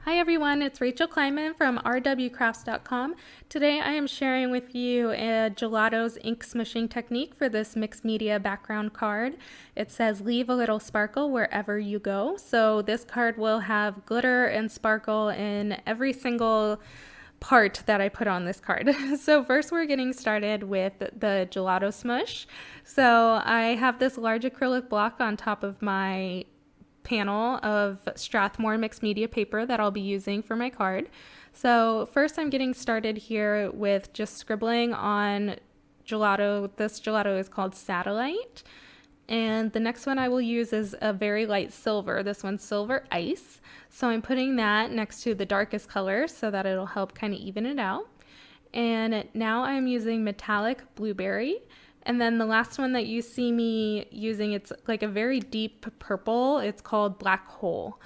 Hi everyone, it's Rachel Kleinman from rwcrafts.com. Today I am sharing with you a Gelato's ink smooshing technique for this mixed media background card. It says leave a little sparkle wherever you go. So this card will have glitter and sparkle in every single part that I put on this card. So first we're getting started with the gelato smush. So I have this large acrylic block on top of my panel of Strathmore mixed media paper that I'll be using for my card. So first I'm getting started here with just scribbling on gelato. This gelato is called Satellite. And the next one I will use is a very light silver. This one's Silver Ice. So I'm putting that next to the darkest color so that it'll help kind of even it out. And now I'm using Metallic Blueberry. And then the last one that you see me using, it's like a very deep purple. It's called Black Hole.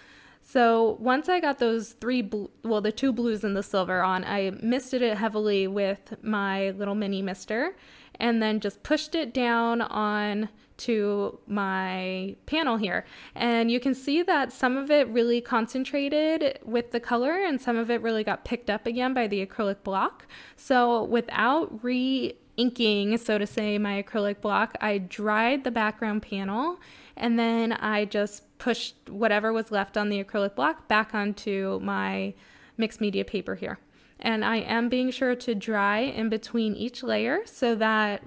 So once I got those the two blues and the silver on, I misted it heavily with my little mini mister and then just pushed it down on to my panel here. And you can see that some of it really concentrated with the color and some of it really got picked up again by the acrylic block. So without inking, so to say, my acrylic block, I dried the background panel and then I just pushed whatever was left on the acrylic block back onto my mixed media paper here. And I am being sure to dry in between each layer so that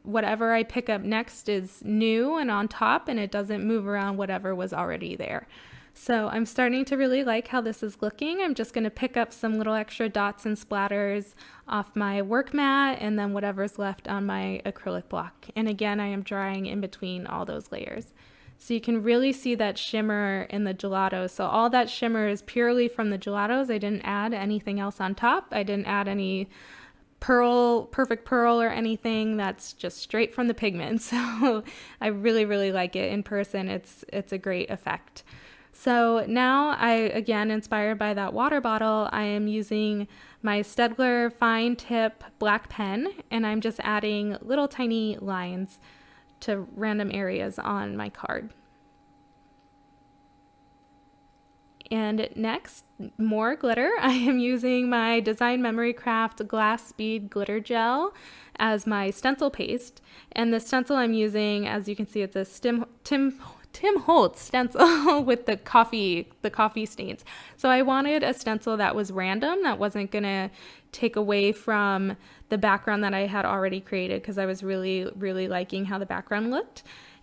whatever I pick up next is new and on top and it doesn't move around whatever was already there. So I'm starting to really like how this is looking. I'm just going to pick up some little extra dots and splatters off my work mat and then whatever's left on my acrylic block. And again, I am drying in between all those layers. So you can really see that shimmer in the gelato. So all that shimmer is purely from the gelatos. I didn't add anything else on top. I didn't add any perfect pearl or anything. That's just straight from the pigment. So I really, really like it in person. It's a great effect. So now again, inspired by that water bottle, I am using my Staedtler fine tip black pen and I'm just adding little tiny lines to random areas on my card. And next, more glitter. I am using my Design Memory Craft Glass Bead Glitter Gel as my stencil paste. And the stencil I'm using, as you can see, it's a Tim Holtz stencil with the coffee stains. So I wanted a stencil that was random, that wasn't gonna take away from the background that I had already created because I was really, really liking how the background looked.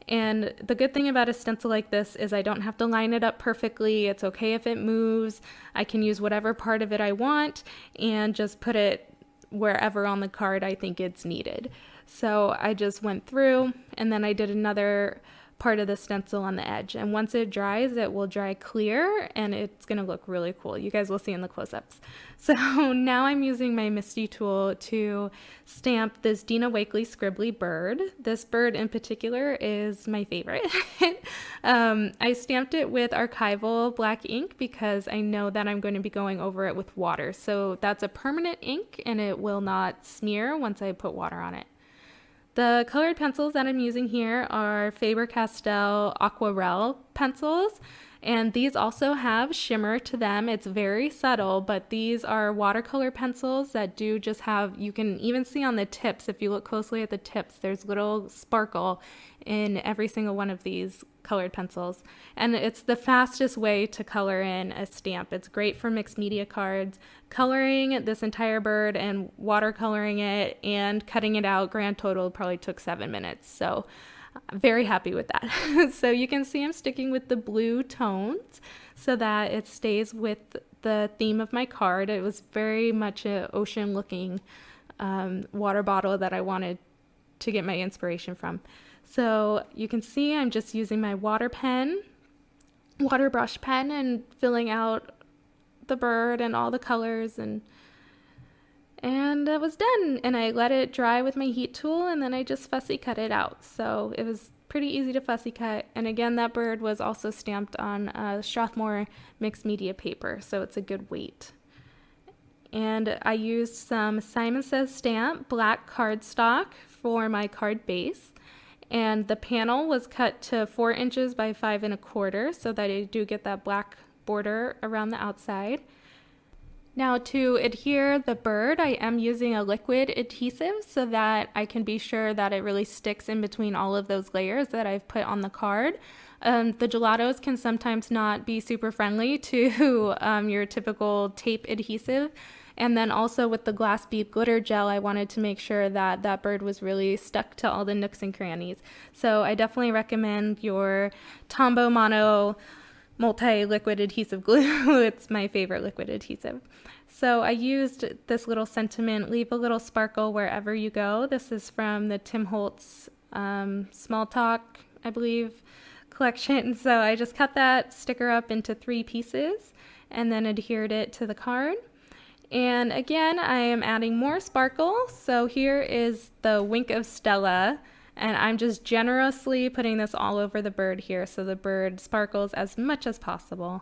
And the good thing about a stencil like this is I don't have to line it up perfectly. It's okay if it moves. I can use whatever part of it I want and just put it wherever on the card I think it's needed. So I just went through and then I did another part of the stencil on the edge, and once it dries it will dry clear and it's gonna look really cool. You guys will see in the close-ups. So now I'm using my MISTI tool to stamp this Dina Wakley scribbly bird. This bird in particular is my favorite. I stamped it with archival black ink because I know that I'm going to be going over it with water, so that's a permanent ink and it will not smear once I put water on it. The colored pencils that I'm using here are Faber-Castell Aquarelle pencils, and these also have shimmer to them. It's very subtle, but these are watercolor pencils that do just have, you can even see on the tips, if you look closely at the tips, there's little sparkle in every single one of these colored pencils. And it's the fastest way to color in a stamp. It's great for mixed media cards. Coloring this entire bird and watercoloring it and cutting it out, grand total probably took 7 minutes. So I'm very happy with that. So you can see I'm sticking with the blue tones so that it stays with the theme of my card. It was very much an ocean looking water bottle that I wanted to get my inspiration from. So you can see I'm just using my water brush pen and filling out the bird and all the colors and it was done. And I let it dry with my heat tool and then I just fussy cut it out. So it was pretty easy to fussy cut. And again, that bird was also stamped on Strathmore mixed media paper, so it's a good weight. And I used some Simon Says Stamp black cardstock for my card base. And the panel was cut to 4 inches by 5 1/4 so that I do get that black border around the outside. Now to adhere the bird, I am using a liquid adhesive so that I can be sure that it really sticks in between all of those layers that I've put on the card. The gelatos can sometimes not be super friendly to your typical tape adhesive. And then also with the glass bead glitter gel, I wanted to make sure that that bird was really stuck to all the nooks and crannies. So I definitely recommend your Tombow Mono multi-liquid adhesive glue. It's my favorite liquid adhesive. So I used this little sentiment, leave a little sparkle wherever you go. This is from the Tim Holtz Small Talk, I believe, collection. So I just cut that sticker up into 3 pieces and then adhered it to the card. And again, I am adding more sparkle. So here is the Wink of Stella. And I'm just generously putting this all over the bird here so the bird sparkles as much as possible.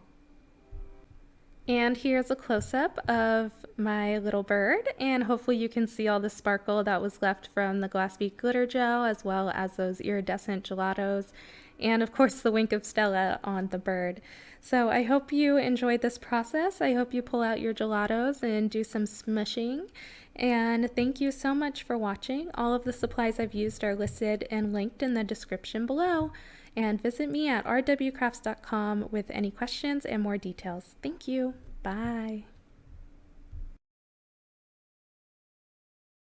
And here's a close-up of my little bird, and hopefully you can see all the sparkle that was left from the glass bead glitter gel, as well as those iridescent gelatos, and of course the Wink of Stella on the bird. So I hope you enjoyed this process. I hope you pull out your gelatos and do some smushing. And thank you so much for watching. All of the supplies I've used are listed and linked in the description below. And visit me at rwcrafts.com with any questions and more details. Thank you. Bye.